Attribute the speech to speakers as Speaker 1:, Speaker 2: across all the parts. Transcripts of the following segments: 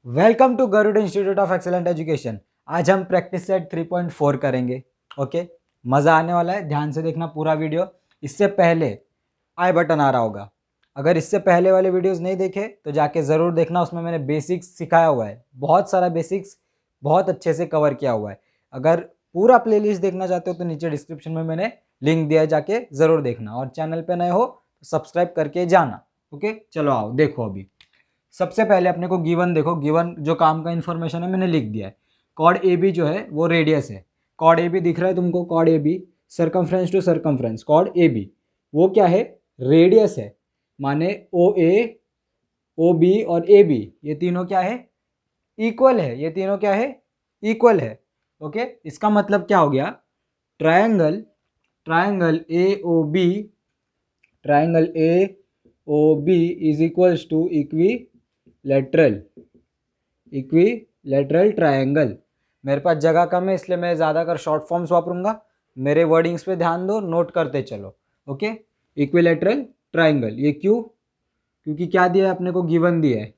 Speaker 1: Welcome to Garud institute of excellent education. आज हम practice set 3.4 करेंगे। ओके, मज़ा आने वाला है, ध्यान से देखना पूरा वीडियो। इससे पहले आई बटन आ रहा होगा, अगर इससे पहले वाले वीडियोस नहीं देखे तो जाके ज़रूर देखना, उसमें मैंने बेसिक्स सिखाया हुआ है, बहुत सारा बेसिक्स बहुत अच्छे से कवर किया हुआ है। अगर पूरा प्लेलिस्ट देखना चाहते हो तो नीचे डिस्क्रिप्शन में मैंने लिंक दिया है, जाके ज़रूर देखना। और चैनल पे नए हो तो सब्सक्राइब करके जाना। ओके, चलो आओ देखो। अभी सबसे पहले अपने को गिवन देखो, गिवन जो काम का इन्फॉर्मेशन है मैंने लिख दिया है। कॉर्ड ए बी जो है वो रेडियस है। कॉर्ड ए बी दिख रहा है तुमको, chord A B circumference to circumference, chord A B वो क्या है, रेडियस है। माने ओ ए, ओ बी और ए बी ये तीनों क्या है, इक्वल है। ये तीनों क्या है, इक्वल है। ओके, इसका मतलब क्या हो गया, triangle triangle A O B, triangle A O B is equals to equilateral triangle. मेरे पास जगह कम है इसलिए मैं ज़्यादातर शॉर्ट फॉर्म्स वापरूंगा। मेरे वर्डिंग्स पे ध्यान दो, नोट करते चलो। ओके, इक्विलेटरल ट्रायंगल, ये क्यों, क्योंकि क्या दिया है अपने को, गिवन दिया है।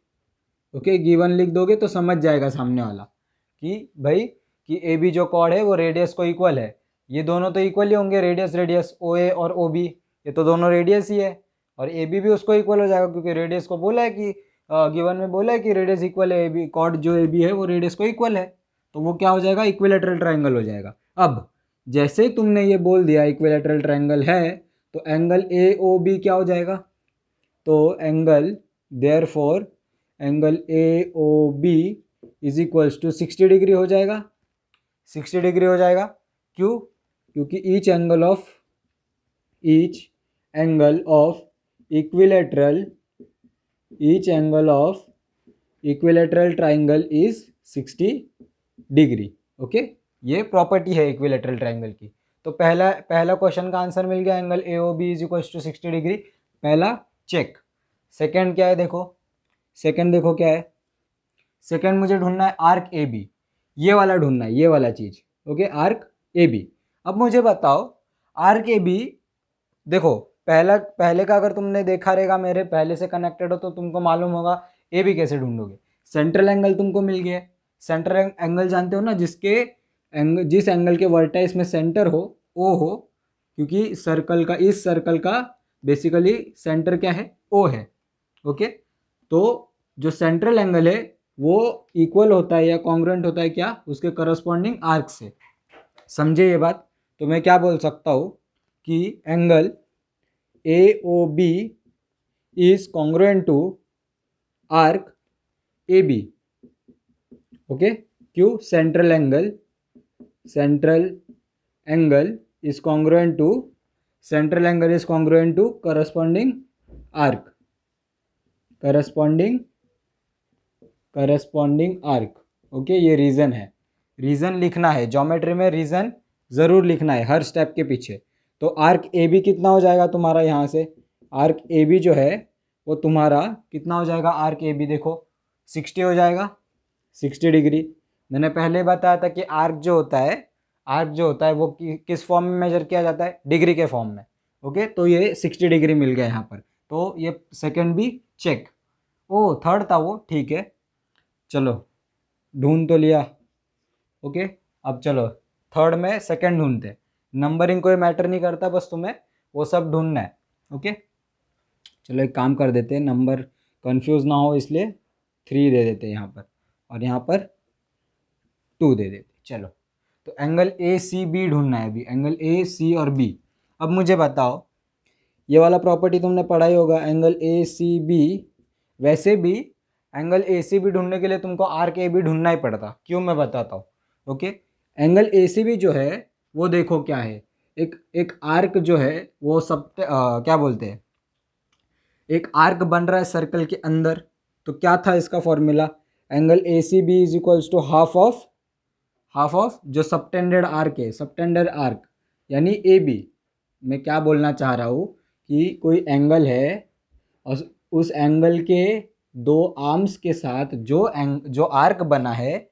Speaker 1: ओके, गिवन लिख दोगे तो समझ जाएगा सामने वाला कि भाई कि ए बी जो कॉर्ड है वो रेडियस को इक्वल है। ये दोनों तो इक्वल ही होंगे, रेडियस रेडियस, ओ ए और ओ बी ये तो दोनों रेडियस ही है। और ए बी भी उसको इक्वल हो जाएगा, क्योंकि रेडियस को बोला है कि गिवन में बोला है कि रेडियस इक्वल है, ए बी कॉर्ड जो ए बी है वो रेडियस को इक्वल है, तो वो क्या हो जाएगा, इक्विलेटरल ट्रायंगल हो जाएगा। अब जैसे ही तुमने ये बोल दिया इक्विलेटरल ट्रायंगल है, तो एंगल ए ओ बी क्या हो जाएगा, तो angle therefore angle A O B is equals to 60 degree हो जाएगा। 60 डिग्री हो जाएगा, क्यों, क्योंकि each angle of equilateral each angle of equilateral triangle is 60 degree. Okay, ये प्रॉपर्टी है इक्विलेटरल ट्राइंगल की। तो पहला पहला क्वेश्चन का आंसर मिल गया, angle A O B is equal to 60 degree, पहला चेक। सेकेंड क्या है देखो, सेकेंड देखो क्या है, सेकेंड मुझे ढूंढना है आर्क ए बी, ये वाला ढूंढना है, ये वाला चीज। Okay, arc A B. अब मुझे बताओ आर्क ए बी, देखो पहले का अगर तुमने देखा रहेगा, मेरे पहले से कनेक्टेड हो तो तुमको मालूम होगा ए बी कैसे ढूंढोगे। सेंट्रल एंगल तुमको मिल गया, सेंट्रल एंगल जानते हो ना, जिस एंगल के वर्टाइस में सेंटर हो ओ हो, क्योंकि सर्कल का, इस सर्कल का बेसिकली सेंटर क्या है, ओ है। ओके, तो जो सेंट्रल एंगल है वो इक्वल होता है या कॉन्ग्रुएंट होता है क्या, उसके करस्पॉन्डिंग आर्क से। समझे ये बात, तो मैं क्या बोल सकता हूँ कि angle A O B is congruent to arc A B. Okay, क्यों, central angle is congruent to corresponding arc, corresponding arc. Okay, ये रीज़न है, रीज़न लिखना है ज्योमेट्री में, रीज़न ज़रूर लिखना है हर स्टेप के पीछे। तो आर्क ए बी कितना हो जाएगा तुम्हारा, यहाँ से आर्क ए बी जो है वो तुम्हारा कितना हो जाएगा, आर्क ए बी देखो 60 हो जाएगा, 60 डिग्री। मैंने पहले बताया था कि आर्क जो होता है वो किस फॉर्म में मेजर किया जाता है, डिग्री के फॉर्म में। ओके, तो ये 60 डिग्री मिल गया यहाँ पर, तो ये सेकेंड भी चेक। ओ थर्ड था वो, ठीक है, चलो ढूंढ तो लिया। ओके, अब चलो थर्ड में सेकंड ढूंढते। नंबरिंग कोई मैटर नहीं करता, बस तुम्हें वो सब ढूंढना है। ओके, चलो एक काम कर देते हैं, नंबर कंफ्यूज ना हो इसलिए 3 दे देते हैं यहाँ पर, और यहाँ पर 2 दे देते। चलो, तो एंगल ए सी बी ढूंढना है अभी, एंगल ए सी और बी। अब मुझे बताओ, ये वाला प्रॉपर्टी तुमने पढ़ा ही होगा, एंगल ए सी बी। वैसे भी एंगल ए सी बी ढूंढने के लिए तुमको आर्क ए बी ढूंढना ही पड़ता, क्यों मैं बताता हूँ। Okay, angle A C B जो है वो देखो क्या है, एक एक आर्क जो है वो सब क्या बोलते हैं, एक आर्क बन रहा है सर्कल के अंदर। तो क्या था इसका formula, angle A C B is equals to half of जो सबटेंडेड आर्क है, सबटेंडेड आर्क यानी ए बी। मैं क्या बोलना चाह रहा हूँ कि कोई एंगल है और उस एंगल के दो आर्म्स के साथ जो आर्क बना है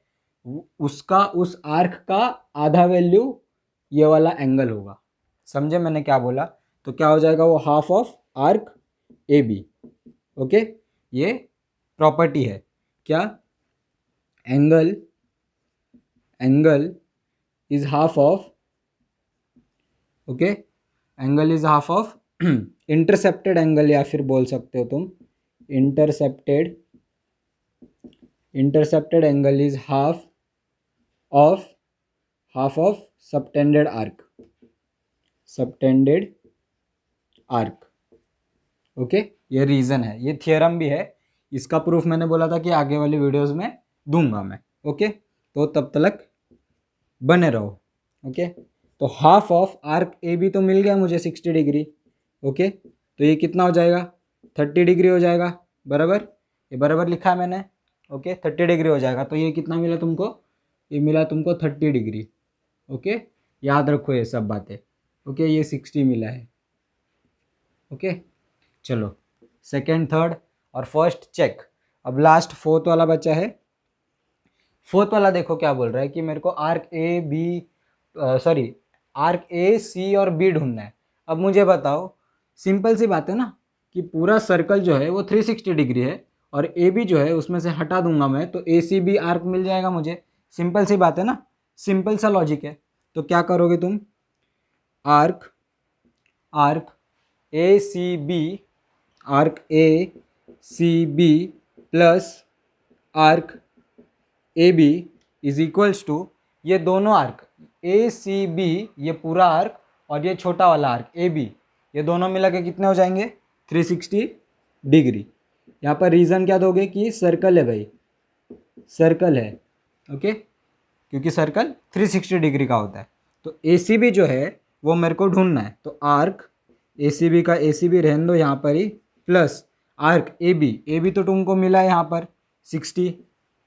Speaker 1: उसका, उस आर्क का आधा वैल्यू ये वाला एंगल होगा। समझे मैंने क्या बोला, तो क्या हो जाएगा वो half of arc A B. Okay, ये प्रॉपर्टी है क्या, angle is half of, okay, angle is half of intercepted angle, या फिर बोल सकते हो तुम intercepted angle is of half of subtended arc. Okay, ये रीज़न है, ये थियरम भी है, इसका प्रूफ मैंने बोला था कि आगे वाली वीडियोस में दूंगा मैं। ओके, तो तब तक बने रहो। ओके, तो half of arc A B तो मिल गया मुझे 60 डिग्री। ओके, तो ये कितना हो जाएगा, 30 डिग्री हो जाएगा, बराबर, ये बराबर लिखा है मैंने। ओके, 30 डिग्री हो जाएगा, तो ये कितना मिला तुमको, ये मिला तुमको 30 डिग्री। ओके, याद रखो ये सब बातें। ओके, ये 60 मिला है। ओके, चलो सेकेंड, थर्ड और फर्स्ट चेक। अब लास्ट फोर्थ वाला बचा है। फोर्थ वाला देखो क्या बोल रहा है कि मेरे को आर्क ए सी और बी ढूंढना है। अब मुझे बताओ, सिंपल सी बात है ना, कि पूरा सर्कल जो है वो 360 डिग्री है और ए बी जो है उसमें से हटा दूंगा मैं, तो ए सी बी आर्क मिल जाएगा मुझे। सिंपल सी बात है ना, सिंपल सा लॉजिक है। तो क्या करोगे तुम, arc A C B plus arc A B is equals to, ये दोनों आर्क ए सी बी, ये पूरा आर्क और ये छोटा वाला आर्क ए बी, ये दोनों मिला के कितने हो जाएंगे, 360 डिग्री। यहाँ पर रीज़न क्या दोगे कि सर्कल है भाई, सर्कल है। ओके, क्योंकि सर्कल 360 डिग्री का होता है। तो ए सी बी जो है वो मेरे को ढूंढना है, तो आर्क ए सी बी का ए सी बी रहने दो यहाँ पर ही, प्लस आर्क ए बी तो तुमको मिला है यहाँ पर 60।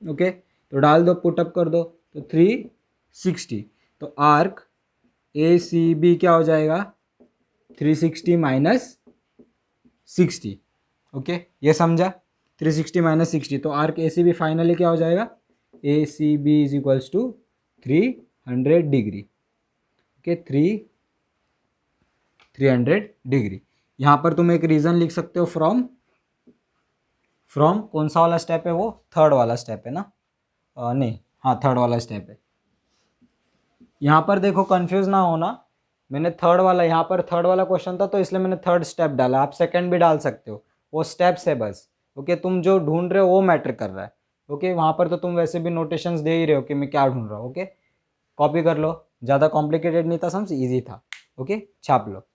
Speaker 1: ओके, तो डाल दो, पुटअप कर दो, तो 360। तो आर्क ए सी बी क्या हो जाएगा, 360 माइनस 60। ओके, ये समझा, 360 माइनस 60, तो arc A C B finally क्या हो जाएगा, A C B is equals to 300 degree. Okay, 300 degree. यहाँ पर तुम एक रीज़न लिख सकते हो फ्रॉम कौन सा वाला स्टेप है वो, थर्ड वाला स्टेप है ना, नहीं, हाँ थर्ड वाला स्टेप है। यहाँ पर देखो कंफ्यूज ना होना, मैंने थर्ड वाला, यहाँ पर थर्ड वाला क्वेश्चन था तो इसलिए मैंने थर्ड स्टेप डाला, आप सेकंड भी डाल सकते हो, वो स्टेप्स है बस। ओके, तुम जो ढूंढ रहे हो वो मैटर कर रहा है। ओके, वहाँ पर तो तुम वैसे भी नोटेशंस दे ही रहे हो कि मैं क्या ढूंढ रहा हूँ। ओके, कॉपी कर लो, ज़्यादा कॉम्प्लिकेटेड नहीं था, समझ, ईजी था। ओके, छाप लो,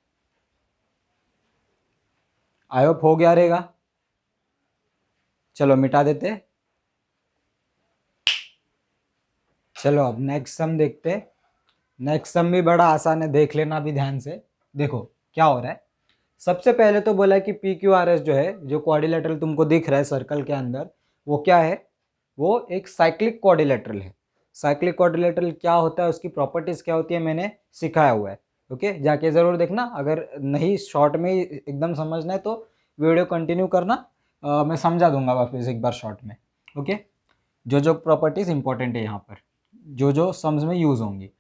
Speaker 1: आई होप हो गया रहेगा। चलो मिटा देते, चलो अब नेक्स्ट सम देखते। नेक्स्ट सम भी बड़ा आसान है, देख लेना भी ध्यान से। देखो क्या हो रहा है, सबसे पहले तो बोला है कि पी क्यू आर एस जो है, जो क्वाड्रिलेटरल तुमको दिख रहा है सर्कल के अंदर, वो क्या है, वो एक साइक्लिक क्वाड्रिलेटरल है। साइक्लिक क्वाड्रिलेटरल क्या होता है, उसकी प्रॉपर्टीज क्या होती है, मैंने सिखाया हुआ है। ओके, जाके ज़रूर देखना, अगर नहीं शॉर्ट में ही एकदम समझना है तो वीडियो कंटिन्यू करना, मैं समझा दूंगा वापस एक बार शॉर्ट में। ओके, जो जो प्रॉपर्टीज़ इंपॉर्टेंट है यहाँ पर, जो जो सम्स में यूज़ होंगी।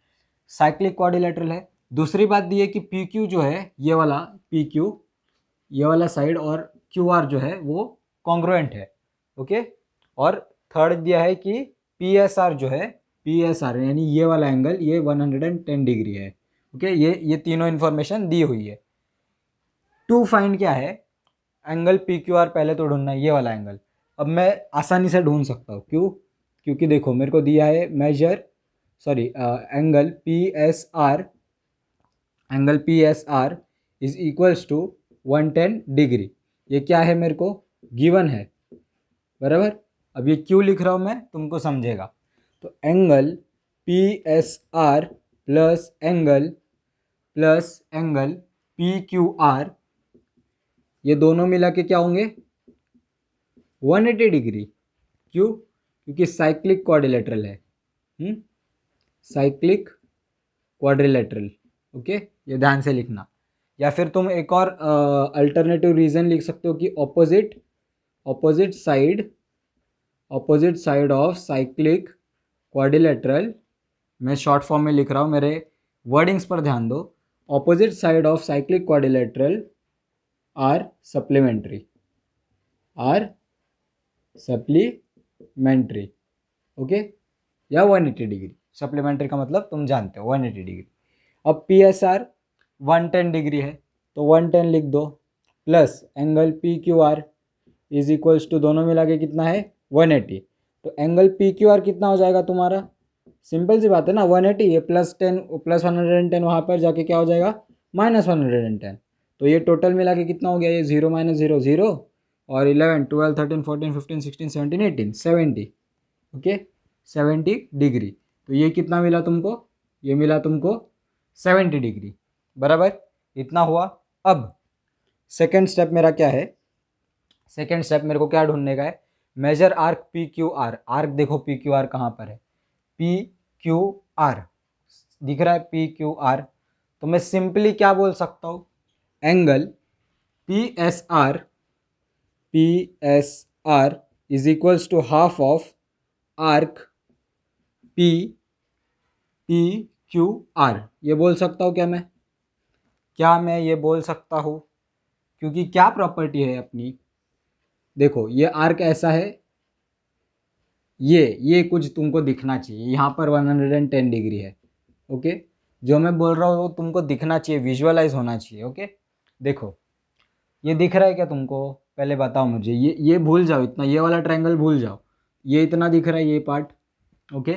Speaker 1: साइक्लिक क्वाड्रिलेटरल है। दूसरी बात दी है कि पी क्यू जो है, ये वाला पी क्यू, ये वाला साइड और क्यू आर जो है वो कॉन्ग्रुएंट है। ओके, और थर्ड दिया है कि पी एस आर जो है, पी एस आर यानी ये वाला एंगल, ये 110 डिग्री है। ओके, ये तीनों इन्फॉर्मेशन दी हुई है। टू फाइंड क्या है, एंगल पी क्यू आर पहले तो ढूंढना है, ये वाला एंगल। अब मैं आसानी से ढूंढ सकता हूँ, क्यों, क्योंकि देखो मेरे को दिया है major, sorry, angle P S R is equals to 110 degree. ये क्या है, मेरे को गिवन है, बराबर। अब ये क्यों लिख रहा हूँ मैं, तुमको समझेगा। तो angle P S are plus angle P Q R, ये दोनों मिला के क्या होंगे, 180 डिग्री। क्यों, क्योंकि साइक्लिक क्वाड्रिलेटरल है, साइक्लिक क्वाड्रिलेटरल। ओके, ये ध्यान से लिखना। या फिर तुम एक और अल्टरनेटिव रीजन लिख सकते हो कि opposite side of cyclic quadrilateral, मैं शॉर्ट फॉर्म में लिख रहा हूँ, मेरे वर्डिंग्स पर ध्यान दो। Opposite side of cyclic quadrilateral are supplementary. Okay, या 180 डिग्री। सप्लीमेंट्री का मतलब तुम जानते हो 180 डिग्री। अब पी एस आर 110 डिग्री है तो 110 लिख दो, plus angle P Q R is equals to दोनों मिला के कितना है 180। तो एंगल पी क्यू आर कितना हो जाएगा तुम्हारा, सिंपल सी बात है ना, 180, ये +10 प्लस 110 वहाँ पर जाके क्या हो जाएगा -110। तो ये टोटल मिला के कितना हो गया, ये 0 - 0 0 और 11 12 13 14 15 16 17 18 70, ओके 70 डिग्री। तो ये कितना मिला तुमको, ये मिला तुमको 70 डिग्री, बराबर, इतना हुआ। अब सेकेंड स्टेप मेरा क्या है, सेकेंड स्टेप मेरे को क्या ढूंढने का है, major arc P Q R. Arc देखो पी क्यू आर कहाँ पर है, पी क्यू आर दिख रहा है, पी क्यू आर। तो मैं सिंपली क्या बोल सकता हूँ, angle P S R is equals to half of arc P Q R. ये बोल सकता हूँ क्या मैं ये बोल सकता हूँ, क्योंकि क्या प्रॉपर्टी है अपनी, देखो ये आर्क ऐसा है, ये कुछ तुमको दिखना चाहिए, यहाँ पर 110 डिग्री है, ओके, जो मैं बोल रहा हूँ वो तुमको दिखना चाहिए, विजुअलाइज होना चाहिए, ओके। देखो ये दिख रहा है क्या तुमको, पहले बताओ मुझे, ये भूल जाओ, इतना ये वाला ट्रायंगल भूल जाओ, ये इतना दिख रहा है ये पार्ट, ओके।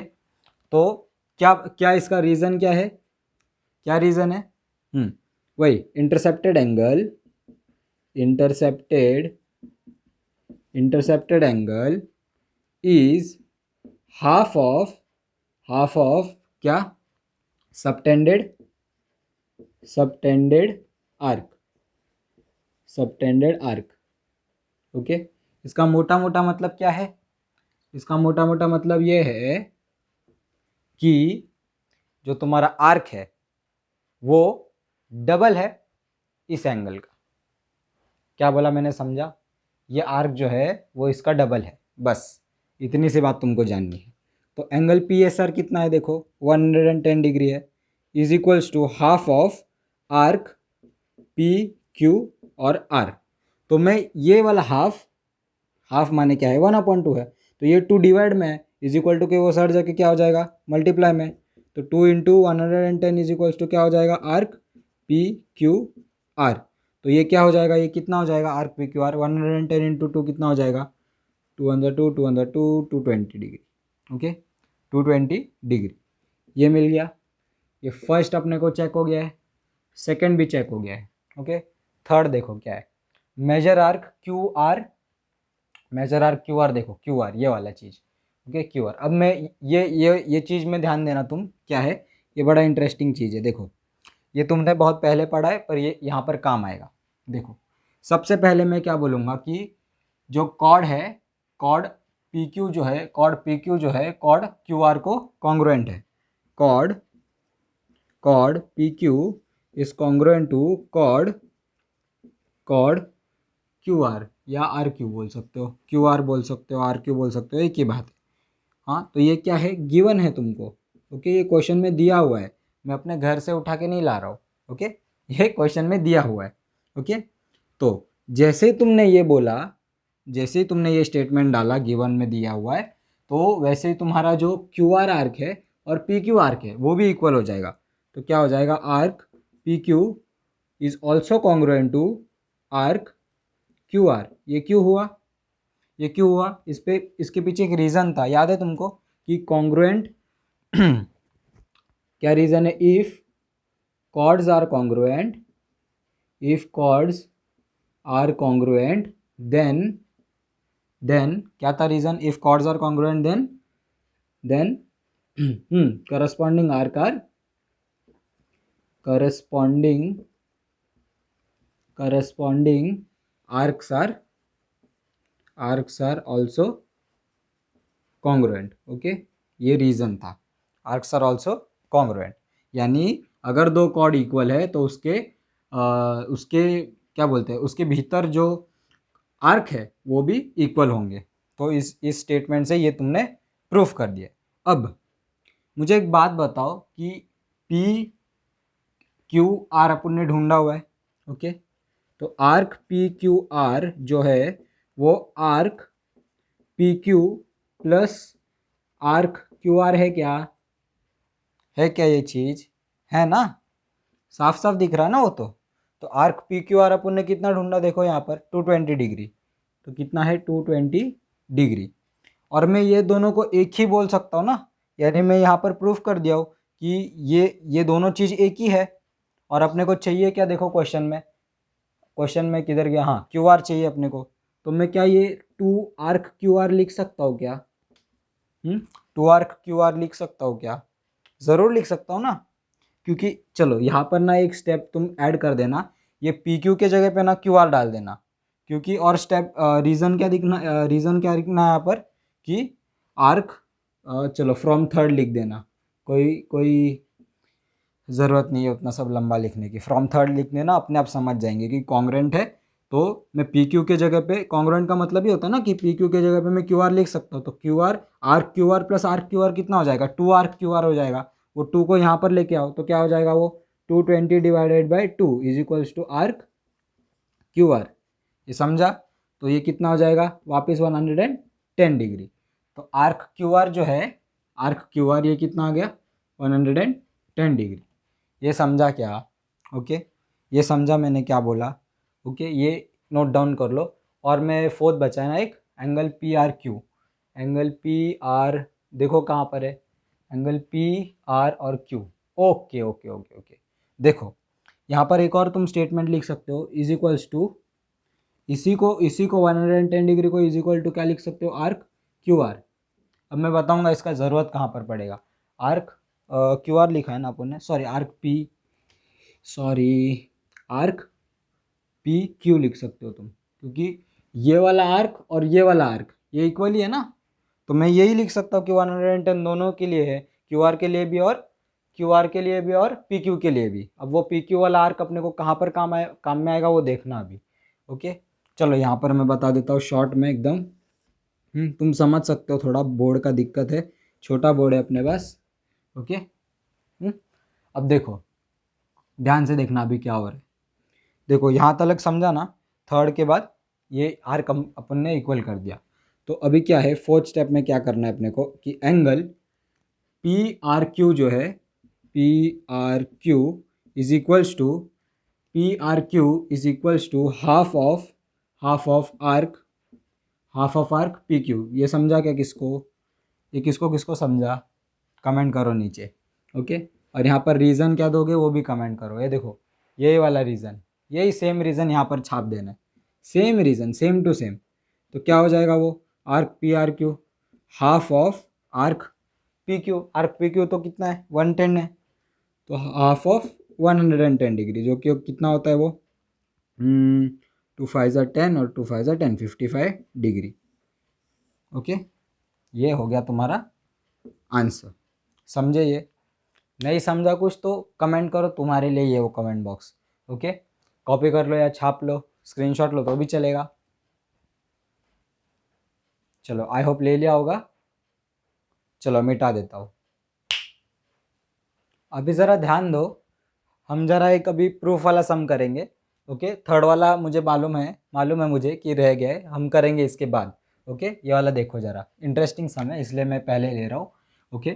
Speaker 1: तो क्या क्या इसका रीज़न क्या है, क्या रीज़न है, वही intercepted angle, intercepted angle is half of क्या, सबटेंडेड आर्क, ओके। इसका मोटा मोटा मतलब क्या है, इसका मोटा मोटा मतलब ये है कि जो तुम्हारा आर्क है वो डबल है इस एंगल का। क्या बोला मैंने, समझा, ये आर्क जो है वो इसका डबल है, बस इतनी सी बात तुमको जाननी है। तो एंगल पी एस आर कितना है, देखो 110 डिग्री है, is equals to half of arc P Q और आर। तो मैं ये वाला हाफ माने क्या है 1/2 है, तो ये 2 डिवाइड में है, इज इक्वल टू के वो सर जाके क्या हो जाएगा मल्टीप्लाई में। तो 2 × 110 इज इक्वल्स टू क्या हो जाएगा आर्क पी क्यू आर। तो ये क्या हो जाएगा, ये कितना हो जाएगा आर्क पी क्यू आर, 110 × 2 कितना हो जाएगा 2 220 डिग्री, ओके 220 डिग्री। ये मिल गया, ये फर्स्ट अपने को चेक हो गया है, सेकंड भी चेक हो गया है, ओके। थर्ड देखो क्या है, मेजर आर्क क्यू आर, देखो क्यू आर ये वाला चीज़, ओके क्यू आर। अब मैं ये चीज़ में ध्यान देना तुम, क्या है ये बड़ा इंटरेस्टिंग चीज़ है, देखो ये तुमने बहुत पहले पढ़ा है पर ये यहाँ पर काम आएगा। देखो सबसे पहले मैं क्या बोलूँगा कि जो कॉर्ड है, कॉर्ड पी क्यू जो है, कॉर्ड क्यू आर को कॉन्ग्रुएंट है, chord P Q is congruent to chord Q R, या आर क्यू बोल सकते हो, क्यू आर बोल सकते हो, आर क्यू बोल सकते हो, एक ही बात है। हाँ तो ये क्या है, गिवन है तुमको, ओके, ये क्वेश्चन में दिया हुआ है, मैं अपने घर से उठा के नहीं ला रहा हूँ, ओके, ये क्वेश्चन में दिया हुआ है, ओके। तो जैसे तुमने ये बोला, जैसे ही तुमने ये स्टेटमेंट डाला गिवन में दिया हुआ है, तो वैसे ही तुम्हारा जो क्यू आर आर्क है और पी क्यू आर्क है वो भी इक्वल हो जाएगा। तो क्या हो जाएगा, arc P Q is also congruent to arc Q R. ये क्यों हुआ, इस पे इसके पीछे एक रीज़न था, याद है तुमको कि कॉन्ग्रुएंट क्या रीज़न है, if chords are congruent, then क्या था reason, if chords are congruent then corresponding arcs are also congruent, okay, ये रीज़न था, आर्क्स आर ऑल्सो कॉन्ग्रुएंट, यानी अगर दो कॉर्ड इक्वल है तो उसके क्या बोलते हैं, उसके भीतर जो आर्क है वो भी इक्वल होंगे। तो इस स्टेटमेंट से ये तुमने प्रूफ कर दिया। अब मुझे एक बात बताओ कि पी क्यू आर अपन ने ढूंढा हुआ है, ओके, तो आर्क पी क्यू आर जो है वो arc P Q plus arc Q are है क्या ये चीज़, है ना, साफ साफ दिख रहा है ना वो तो आर्क पी क्यू आर अपन ने कितना ढूंढा, देखो यहाँ पर 220 डिग्री, तो कितना है 220 डिग्री। और मैं ये दोनों को एक ही बोल सकता हूँ ना, यानी मैं यहाँ पर प्रूफ कर दिया हूँ कि ये दोनों चीज़ एक ही है। और अपने को चाहिए क्या, देखो क्वेश्चन में किधर गया, हाँ क्यू आर चाहिए अपने को, तो मैं क्या ये 2 आर्क क्यू आर लिख सकता हूँ क्या, 2 आर्क क्यू आर लिख सकता हूँ क्या, ज़रूर लिख सकता हूँ ना, क्योंकि चलो यहाँ पर ना एक स्टेप तुम ऐड कर देना, ये पी क्यू के जगह पे ना क्यू आर डाल देना, क्योंकि और स्टेप रीज़न क्या लिखना है यहाँ पर कि आर्क, चलो फ्रॉम थर्ड लिख देना, कोई कोई ज़रूरत नहीं है उतना सब लंबा लिखने की, फ्रॉम थर्ड लिख देना, अपने आप समझ जाएंगे कि कॉन्ग्रेंट है। तो मैं पी क्यू के जगह पे, कॉन्ग्रेंट का मतलब ही होता है ना कि पी क्यू के जगह पे मैं क्यू आर लिख सकता हूँ, तो Q R plus arc Q are कितना हो जाएगा, 2 आर्क क्यू आर हो जाएगा। वो 2 को यहाँ पर लेके आओ तो क्या हो जाएगा, वो 220 divided by 2 is equals to arc Q R, ये समझा। तो ये कितना हो जाएगा वापस 110 डिग्री। तो आर्क क्यू आर जो है, आर्क क्यू आर ये कितना आ गया 110 डिग्री, ये समझा क्या, ओके, ये समझा मैंने क्या बोला, ओके, ये नोट डाउन कर लो। और मैं फोर्थ बचा है ना एक, angle P R Q, angle P R देखो कहाँ पर है, एंगल पी आर और Q, okay okay okay okay, देखो यहाँ पर एक और तुम स्टेटमेंट लिख सकते हो, इज इक्वल्स टू, इसी को 110 डिग्री को इज इक्वल टू क्या लिख सकते हो, आर्क क्यू आर। अब मैं बताऊंगा इसका ज़रूरत कहाँ पर पड़ेगा, आर्क क्यू आर लिखा है ना अपन ने, आर्क पी क्यू लिख सकते हो तुम, क्योंकि ये वाला आर्क और ये वाला आर्क ये इक्वल ही है ना, तो मैं यही लिख सकता हूँ कि 110 दोनों के लिए है, क्यू आर के लिए भी और क्यू आर के लिए भी और पी क्यू के लिए भी। अब वो पी क्यू वाला आर्क अपने को कहाँ पर काम में आएगा वो देखना अभी, ओके। चलो यहाँ पर मैं बता देता हूँ शॉर्ट में एकदम, तुम समझ सकते हो, थोड़ा बोर्ड का दिक्कत है, छोटा बोर्ड है अपने पास, ओके। अब देखो ध्यान से देखना अभी क्या हो रहा है, देखो यहाँ तक समझा ना, थर्ड के बाद ये आर कम अपन ने इक्वल कर दिया। तो अभी क्या है फोर्थ स्टेप में क्या करना है अपने को कि एंगल पी आर क्यू जो है, P R Q is equals to, P R Q is equals to half of arc P Q, ये समझा क्या किसको, ये किसको किसको समझा, कमेंट करो नीचे, ओके। और यहाँ पर रीज़न क्या दोगे वो भी कमेंट करो, ये देखो यही वाला रीज़न, यही सेम रीज़न यहाँ पर छाप देना है, same reason same to same. तो क्या हो जाएगा वो, arc P R Q half of arc P Q तो कितना है 110 है, तो हाफ ऑफ 110 डिग्री, जो कि कितना होता है वो 2 5 10 और 2 5 10 55 डिग्री, ओके। ये हो गया तुम्हारा आंसर, समझे। ये नहीं समझा कुछ तो कमेंट करो, तुम्हारे लिए ये वो कमेंट बॉक्स, ओके। कॉपी कर लो या छाप लो, स्क्रीनशॉट लो तो भी चलेगा। चलो आई होप ले लिया होगा, चलो मिटा देता हूँ। अभी ज़रा ध्यान दो, हम ज़रा एक अभी प्रूफ वाला सम करेंगे, ओके। थर्ड वाला मुझे मालूम है मुझे कि रह गया है, हम करेंगे इसके बाद, ओके। ये वाला देखो ज़रा इंटरेस्टिंग सम है इसलिए मैं पहले ले रहा हूँ, ओके।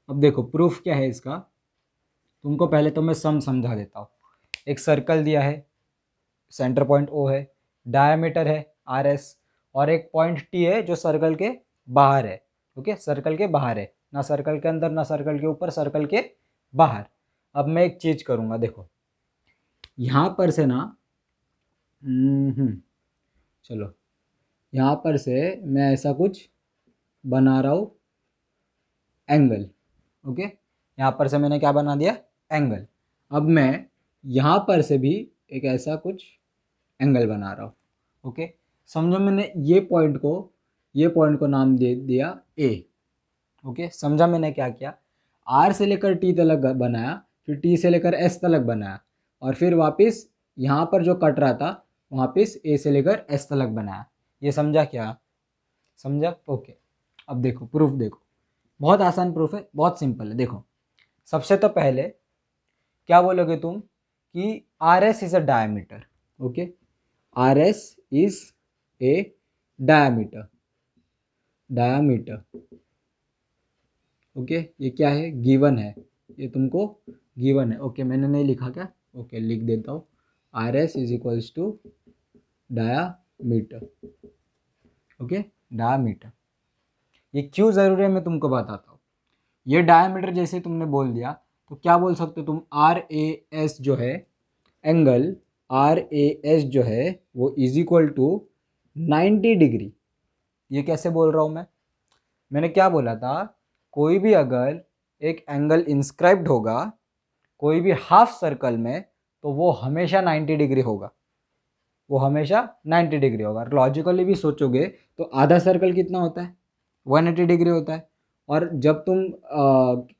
Speaker 1: अब देखो प्रूफ क्या है इसका, तुमको पहले तो मैं सम समझा देता हूँ। एक सर्कल दिया है, सेंटर पॉइंट ओ है, डायमीटर है आर एस, और एक पॉइंट टी है जो सर्कल के बाहर है, ओके, सर्कल के बाहर है, ना सर्कल के अंदर ना सर्कल के ऊपर, सर्कल के बाहर। अब मैं एक चीज़ करूँगा, देखो यहाँ पर से ना, चलो यहाँ पर से मैं ऐसा कुछ बना रहा हूँ एंगल, ओके। यहाँ पर से मैंने क्या बना दिया एंगल। अब मैं यहाँ पर से भी एक ऐसा कुछ एंगल बना रहा हूँ, ओके। समझो मैंने ये पॉइंट को नाम दे दिया ए, ओके। समझा मैंने क्या किया, आर से लेकर टी तक बनाया, फिर टी से लेकर एस तक बनाया, और फिर वापस यहाँ पर जो कट रहा था वापस ए से लेकर एस तक बनाया। ये समझा क्या, समझा, ओके। अब देखो प्रूफ देखो, बहुत आसान प्रूफ है, बहुत सिंपल है। देखो सबसे तो पहले क्या बोलोगे तुम कि are S is a diameter, okay, are S is a diameter, okay, ये क्या है, गिवन है, ये तुमको गिवन है। ओके, मैंने नहीं लिखा क्या, ओके लिख देता हूँ, R S is equals to diameter. Okay, diameter, ये क्यों ज़रूरी है मैं तुमको बताता हूँ। ये डायामीटर जैसे तुमने बोल दिया तो क्या बोल सकते हो तुम, आर ए एस जो है, एंगल आर ए एस जो है वो इज इक्वल टू 90 डिग्री। ये कैसे बोल रहा हूँ मैंने क्या बोला था, कोई भी अगर एक एंगल इंस्क्राइब्ड होगा कोई भी हाफ सर्कल में तो वो हमेशा 90 डिग्री होगा, वो हमेशा 90 डिग्री होगा। लॉजिकली भी सोचोगे तो आधा सर्कल कितना होता है, 180 डिग्री होता है। और जब तुम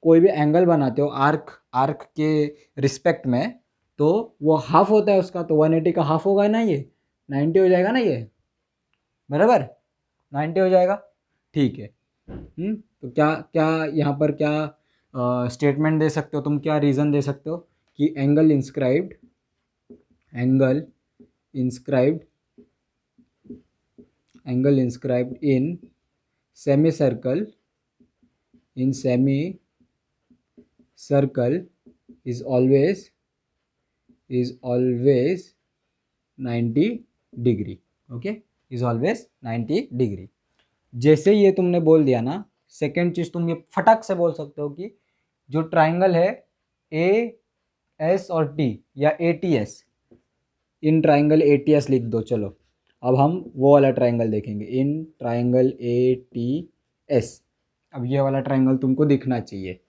Speaker 1: कोई भी एंगल बनाते हो आर्क आर्क के रिस्पेक्ट में, तो वो हाफ होता है उसका, तो 180 का हाफ होगा ना, ये 90 हो जाएगा ना, ये बराबर 90 हो जाएगा। ठीक है, तो क्या क्या यहाँ पर क्या स्टेटमेंट दे सकते हो तुम, क्या रीज़न दे सकते हो कि angle inscribed angle inscribed in semicircle is always 90 degree. Okay, is always 90 degree. जैसे ये तुमने बोल दिया ना, सेकेंड चीज तुम ये फटाक से बोल सकते हो कि जो ट्राइंगल है ए एस और टी या ए T S, in triangle A T S लिख दो। चलो अब हम वो वाला ट्राइंगल देखेंगे, in triangle A T S. अब ये वाला ट्राइंगल तुमको दिखना चाहिए,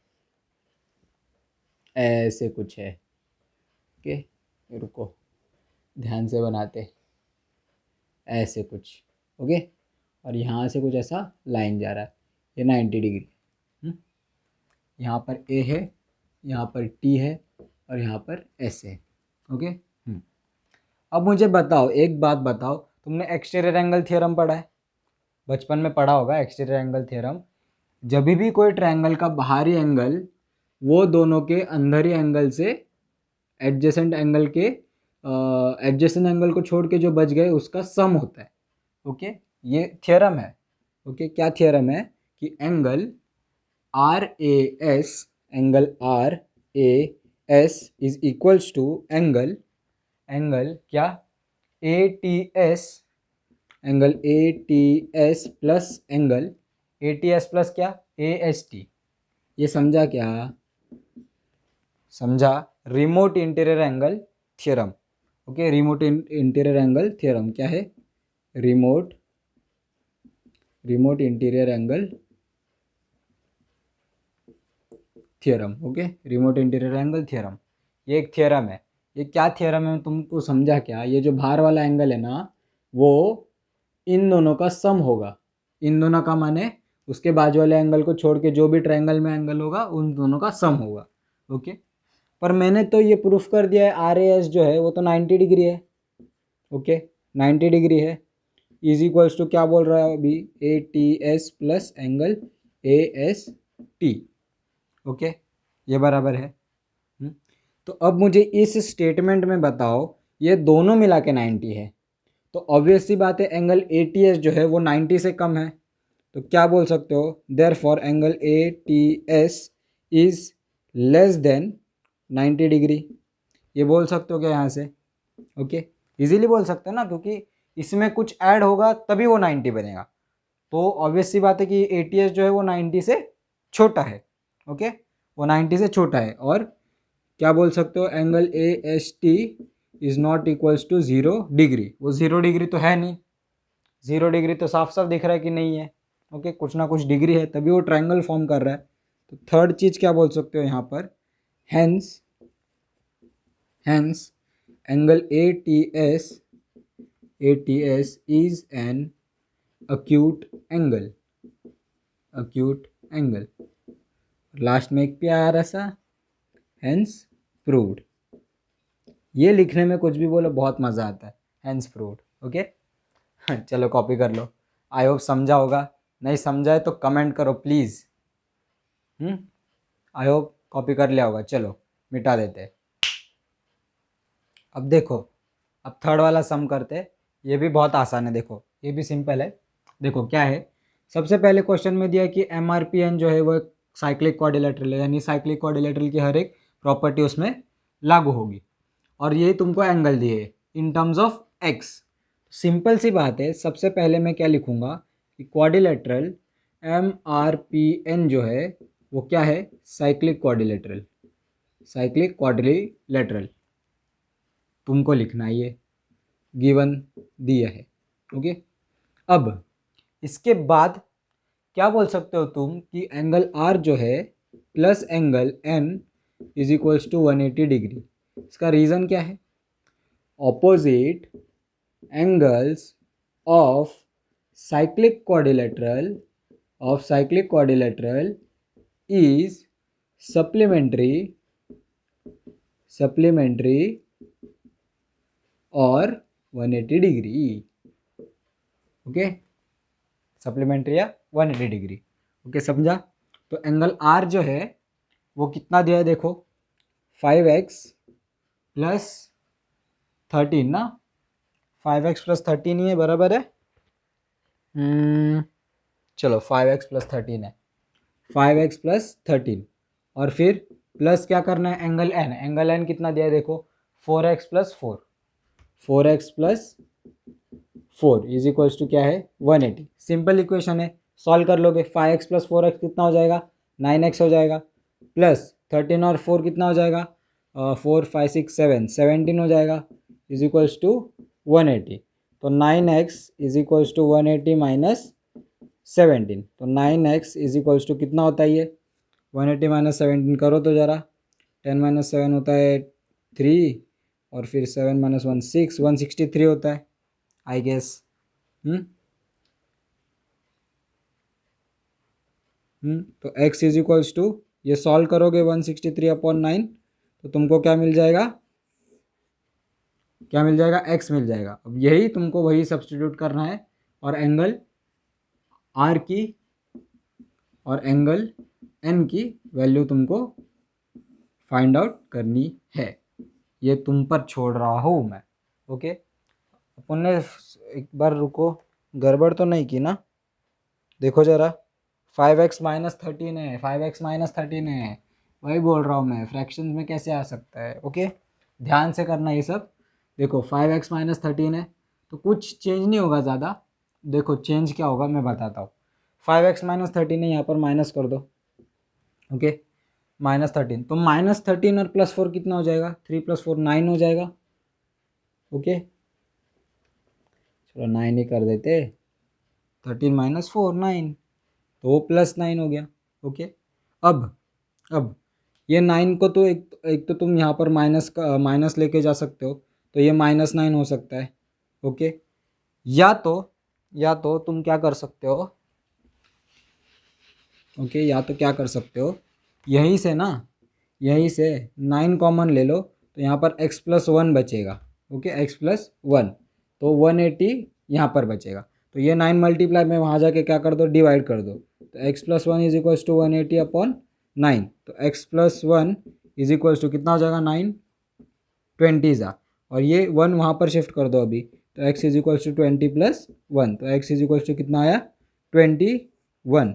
Speaker 1: ऐसे कुछ है। ओके, रुको ध्यान से बनाते, ऐसे कुछ। ओके, और यहाँ से कुछ ऐसा लाइन जा रहा है, ये 90 डिग्री। यहाँ पर ए है, यहाँ पर टी है और यहाँ पर एस है। ओके, अब मुझे बताओ, एक बात बताओ, तुमने एक्सटीरियर एंगल थ्योरम पढ़ा है, बचपन में पढ़ा होगा एक्सटीरियर एंगल थ्योरम। जब भी कोई ट्रायंगल का बाहरी एंगल वो दोनों के अंदर ही एंगल से एडजेसेंट एंगल के एडजेसेंट एंगल को छोड़ के जो बच गए उसका सम होता है। ओके, ये थ्योरम है। ओके, क्या थ्योरम है कि angle R A S, angle R A S is equals to angle क्या, A T S, angle A T S plus angle A T S plus क्या, ए एस टी। ये समझा क्या, समझा, remote interior angle theorem. Okay, remote interior angle theorem क्या है, remote interior angle theorem. Okay, remote interior angle theorem, ये एक theorem है। ये क्या थ्योरम है तुमको समझा क्या, ये जो बाहर वाला एंगल है ना वो इन दोनों का सम होगा। इन दोनों का माने उसके बाजू वाले एंगल को छोड़ के जो भी ट्रायंगल में एंगल होगा उन दोनों का सम होगा। ओके, पर मैंने तो ये प्रूफ कर दिया है आर ए एस जो है वो तो 90 डिग्री है। ओके, 90 डिग्री है, इज इक्वल्स टू क्या बोल रहा है अभी, ए T S plus angle A S T. Okay, ये बराबर है। तो अब मुझे इस स्टेटमेंट में बताओ, ये दोनों मिला के 90 है, तो ऑब्वियस सी बात है एंगल ए टी एस जो है वो 90 से कम है। तो क्या बोल सकते हो, therefore angle A T S is less than 90 degree. ये बोल सकते हो क्या यहाँ से, ओके, इजीली बोल सकते हैं ना, क्योंकि इसमें कुछ ऐड होगा तभी वो 90 बनेगा। तो ऑब्वियस सी बात है कि ए टी एस जो है वो 90 से छोटा है। ओके, वो 90 से छोटा है। और क्या बोल सकते हो, angle A S T is not equals to 0 degree. वो 0 डिग्री तो है नहीं, 0 डिग्री तो साफ साफ दिख रहा है कि नहीं है। ओके, कुछ ना कुछ डिग्री है तभी वो ट्रायंगल फॉर्म कर रहा है। तो थर्ड चीज़ क्या बोल सकते हो यहाँ पर, hence angle A T S is an acute angle. Last में एक प्यारा सा हेंस प्रूव्ड। ये लिखने में कुछ भी बोलो बहुत मज़ा आता है, हेंस प्रूव्ड। ओके, चलो कॉपी कर लो। आई होप समझा होगा, नहीं समझा है तो कमेंट करो प्लीज़। आई होप कॉपी कर लिया होगा। चलो मिटा देते। अब देखो, अब थर्ड वाला सम करते। ये भी बहुत आसान है, देखो ये भी सिंपल है। देखो क्या है, सबसे पहले क्वेश्चन में दिया कि एम आर पी एन जो है वो साइक्लिक क्वाड्रिलेटरल है, यानी साइक्लिक क्वाड्रिलेटरल की हर एक प्रॉपर्टी उसमें लागू होगी। और ये तुमको एंगल दिए in terms of X. Simple सी बात है, सबसे पहले मैं क्या लिखूंगा कि क्वाड्रिलेटरल MRPN जो है वो क्या है, साइक्लिक क्वाड्रिलेटरल, साइक्लिक क्वाड्रिलेटरल तुमको लिखना है, ये गिवन दिया है। ओके, अब इसके बाद क्या बोल सकते हो तुम कि एंगल R जो है plus angle N is equals to 180 degree. इसका रीज़न क्या है, opposite angles of cyclic quadrilateral is supplementary और 180 डिग्री। ओके, सप्लीमेंट्री या 180 डिग्री। ओके, समझा। तो एंगल आर जो है वो कितना दिया है, देखो 5x प्लस 13 ना, 5x प्लस 13 ही है, बराबर है। चलो 5x प्लस 13 है, 5x प्लस 13 और फिर प्लस क्या करना है, एंगल एन, एंगल एन कितना दिया है देखो 4x plus 4, 4x plus 4 is equals to क्या है 180। सिंपल इक्वेशन है, सॉल्व कर लोगे, 5x प्लस 4x कितना हो जाएगा 9x हो जाएगा, प्लस 13 और 4 कितना हो जाएगा 4 5 6 7 17 हो जाएगा, इज इक्वल्स टू 180। तो 9x is equals to 180 minus 17, तो 9x इज इक्वल्स टू कितना होता है ये 180 माइनस 17 करो तो ज़रा, 10 माइनस 7 होता है 3 और फिर 7 माइनस 1 6, 163 होता है आई गेस। तो x इज इक्वल्स टू, ये सॉल्व करोगे 163/9 तो तुमको क्या मिल जाएगा, क्या मिल जाएगा, x मिल जाएगा। अब यही तुमको वही सब्स्टिट्यूट करना है और एंगल r की और एंगल n की वैल्यू तुमको फाइंड आउट करनी है, ये तुम पर छोड़ रहा हूँ मैं। ओके, अपन ने एक बार रुको, गड़बड़ तो नहीं की ना, देखो ज़रा 5x माइनस 13 है, 5x माइनस 13 है, वही बोल रहा हूँ मैं, फ्रैक्शन में कैसे आ सकता है। ओके, ध्यान से करना ये सब। देखो 5x माइनस 13 है तो कुछ चेंज नहीं होगा ज़्यादा, देखो चेंज क्या होगा मैं बताता हूँ। 5x माइनस 13 है, यहाँ पर माइनस कर दो। ओके, माइनस 13, तो माइनस 13 और प्लस 4 कितना हो जाएगा, 3 प्लस 4 9 हो जाएगा। ओके, चलो 9 ही कर देते, 13 माइनस 4 9, तो वो प्लस 9 हो गया। ओके, अब ये 9 को तो एक तो तुम यहाँ पर माइनस का माइनस लेके जा सकते हो, तो ये -9 हो सकता है। ओके, या तो तुम क्या कर सकते हो, ओके या तो क्या कर सकते हो, यहीं से ना, यहीं से 9 कॉमन ले लो तो यहाँ पर x प्लस 1 बचेगा। ओके, x प्लस 1, तो 180 यहाँ पर बचेगा, तो ये 9 मल्टीप्लाई में वहाँ जाके क्या कर दो, डिवाइड कर दो, तो x plus 1 is equals to 180/9, तो x plus 1 is equals to कितना हो जाएगा 9 20 ज़ा, और ये 1 वहाँ पर शिफ्ट कर दो अभी, तो x is equals to 20 plus 1, तो x इज इक्वल्स टू कितना आया 21।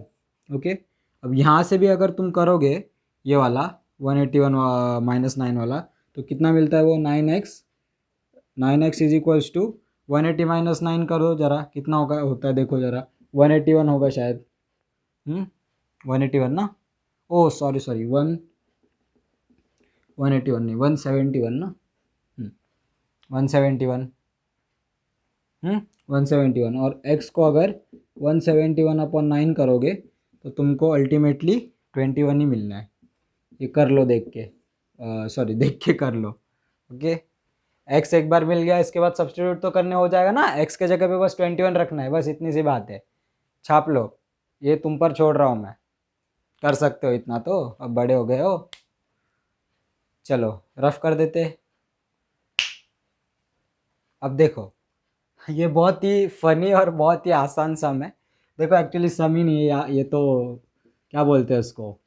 Speaker 1: ओके, अब यहाँ से भी अगर तुम करोगे ये वाला 181 माइनस 9 वाला, तो कितना मिलता है वो 9x is equals to 180 minus 9 कर दो ज़रा, कितना होता है देखो ज़रा, 181 होगा शायद, 181 ना, ओ सॉरी 181 नहीं 171 ना, 171, 171, और x को अगर 171/9 करोगे तो तुमको अल्टीमेटली 21 ही मिलना है। ये कर लो देख के, सॉरी देख के कर लो। ओके, x एक बार मिल गया, इसके बाद सब्स्टिट्यूट तो करने हो जाएगा ना, x के जगह पे बस 21 रखना है, बस इतनी सी बात है, छाप लो, ये तुम पर छोड़ रहा हूँ मैं, कर सकते हो इतना तो, अब बड़े हो गए हो। चलो रफ कर देते। अब देखो ये बहुत ही फनी और बहुत ही आसान सम है, देखो एक्चुअली सम ही नहीं है ये तो क्या बोलते हैं उसको,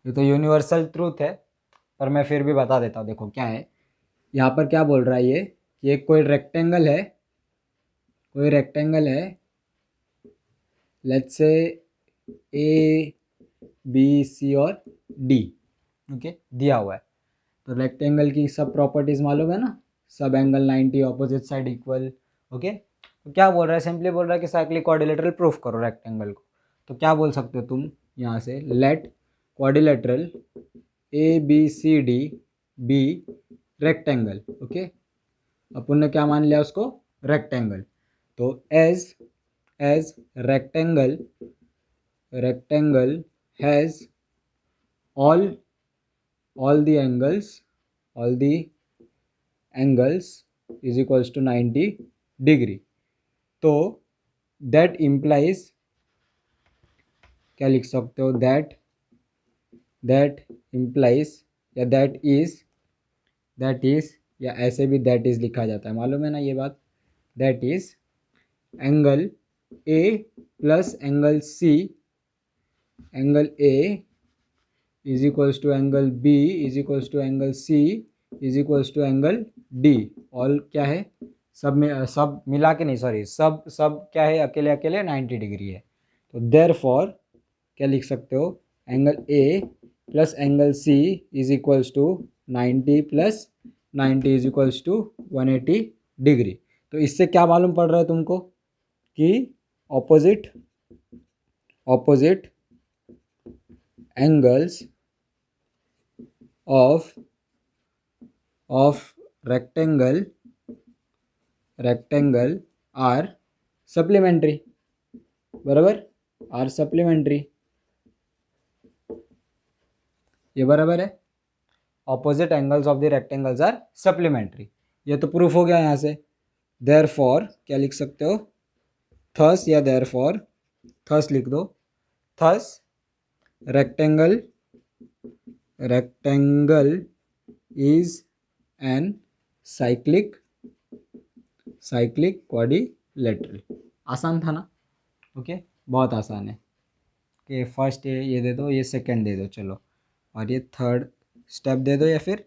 Speaker 1: ये तो यूनिवर्सल ट्रूथ है, पर मैं फिर भी बता देता हूँ। देखो क्या है, यहाँ पर क्या बोल रहा है ये कि एक कोई रेक्टेंगल है, लेट्स से ए बी सी और डी। ओके, दिया हुआ है। तो रेक्टेंगल की सब प्रॉपर्टीज़ मालूम है ना, सब angle 90, opposite side equal. Okay, तो क्या बोल रहा है, सिंपली बोल रहा है कि साइक्लिक क्वाड्रिलेटरल प्रूफ करो रेक्टेंगल को। तो क्या बोल सकते हो तुम यहाँ से, let quadrilateral A B C D B rectangle. Okay, अपन ने क्या मान लिया उसको, रेक्टेंगल। तो as rectangle has all the angles is equals to 90 degree. तो दैट इम्प्लाइज, क्या लिख सकते हो, दैट इम्प्लाइज या दैट इज या ऐसे भी दैट इज लिखा जाता है, मालूम है ना ये बात। That is angle A plus angle C, angle A is equals to angle B is equals to angle C is equals to angle D. All क्या है, सब में सब मिला के नहीं, सॉरी, सब क्या है, अकेले अकेले 90 डिग्री है। तो देयरफॉर क्या लिख सकते हो, angle A plus angle C is equals to 90 plus 90 is equals to 180 degree. तो इससे क्या मालूम पड़ रहा है तुमको कि opposite angles of rectangle are supplementary, बराबर, आर सप्लीमेंट्री, ये बराबर है। Opposite angles of the rectangles are supplementary, ये तो प्रूफ हो गया यहाँ से। देयरफॉर क्या लिख सकते हो, थस या देयरफॉर, थस लिख दो, thus rectangle is an cyclic quadrilateral. आसान था ना। ओके, बहुत आसान है कि फर्स्ट ये दे दो, ये सेकंड दे दो, चलो, और ये थर्ड स्टेप दे दो, या फिर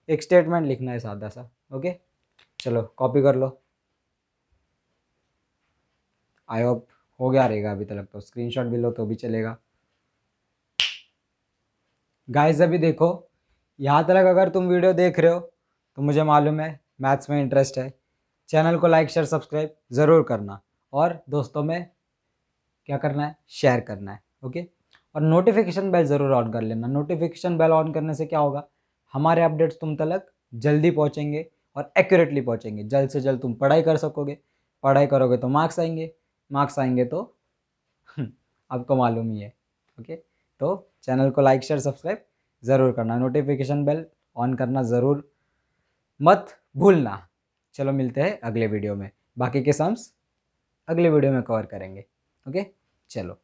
Speaker 1: एक स्टेटमेंट लिखना है सादा सा। ओके, चलो कॉपी कर लो। आई होप हो गया रहेगा अभी तक, तो स्क्रीनशॉट भी लो तो भी चलेगा। गाइस अभी देखो, यहाँ तक अगर तुम वीडियो देख रहे हो तो मुझे मालूम है मैथ्स में इंटरेस्ट है। चैनल को लाइक शेयर सब्सक्राइब ज़रूर करना, और दोस्तों में क्या करना है, शेयर करना है। ओके, और नोटिफिकेशन बेल ज़रूर ऑन कर लेना। नोटिफिकेशन बेल ऑन करने से क्या होगा, हमारे अपडेट्स तुम तक जल्दी पहुँचेंगे और एक्यूरेटली पहुँचेंगे। जल्द से जल्द तुम पढ़ाई कर सकोगे, पढ़ाई करोगे तो मार्क्स आएंगे तो आपको मालूम ही है। ओके, तो चैनल को लाइक शेयर सब्सक्राइब ज़रूर करना, नोटिफिकेशन बेल ऑन करना ज़रूर मत भूलना। चलो मिलते हैं अगले वीडियो में, बाकी के सम्स अगले वीडियो में कवर करेंगे। ओके, चलो।